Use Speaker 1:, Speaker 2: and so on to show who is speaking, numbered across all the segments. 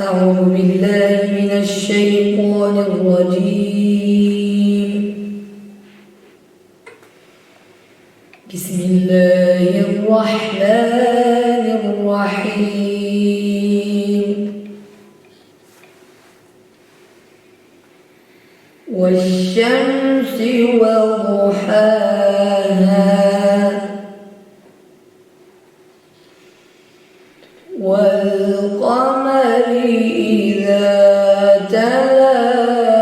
Speaker 1: أعوذ بالله من الشيطان الرجيم. بسم الله الرحمن الرحيم. والشمس وضحاها والقمر إذا تلاها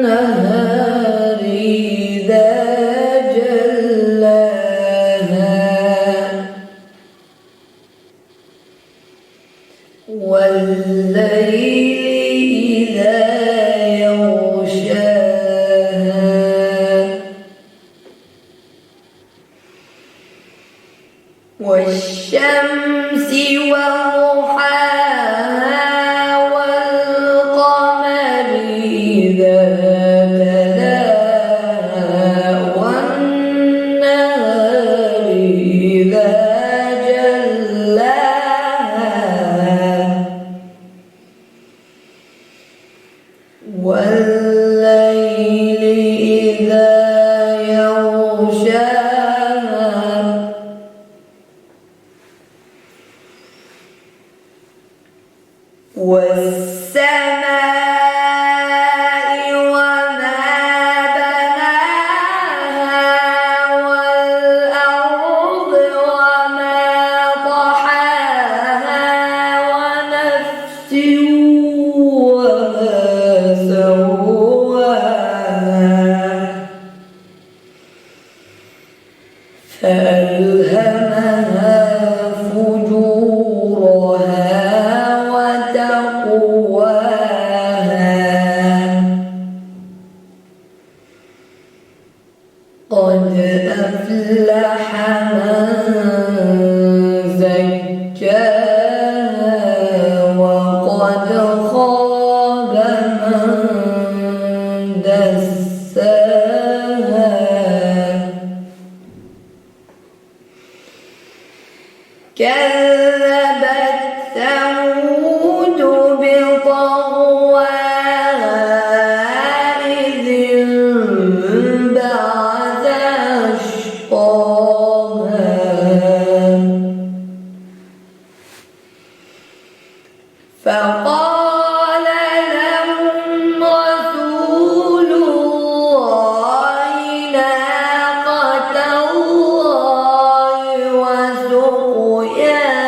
Speaker 1: والنهار إذا جلاها والليل إذا يغشاها والشمس وضحاها والقمر إذا تلاها والنهار إذا جلاها والليل إذا يغشاها والسماء وما بناها والأرض وما طحاها ونفس وما سواها فألهمها فجورها قد أفلح من زكاها وقد خاب من دساها كذبت ثمود بطغواها إذ انبعث أشقاها فقال لهم رسول الله ناقة الله وسقياها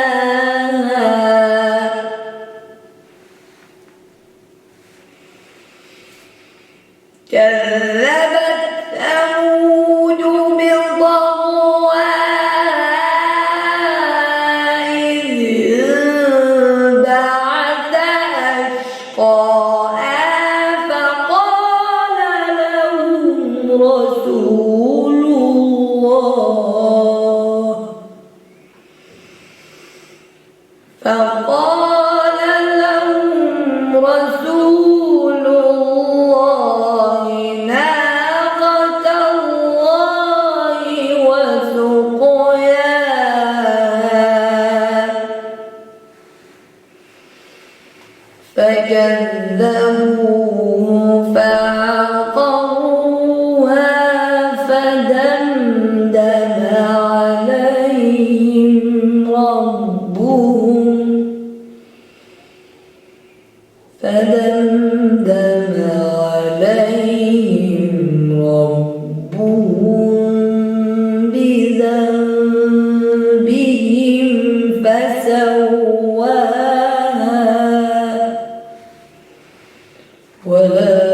Speaker 1: كذبت ثمود بطغواها إذ انبعث أشقاها فقال لهم رسول الله ناقة الله وسقياها فكذبوه فعقروها فدمدم عليهم ربهم بذنبهم فسواها ولا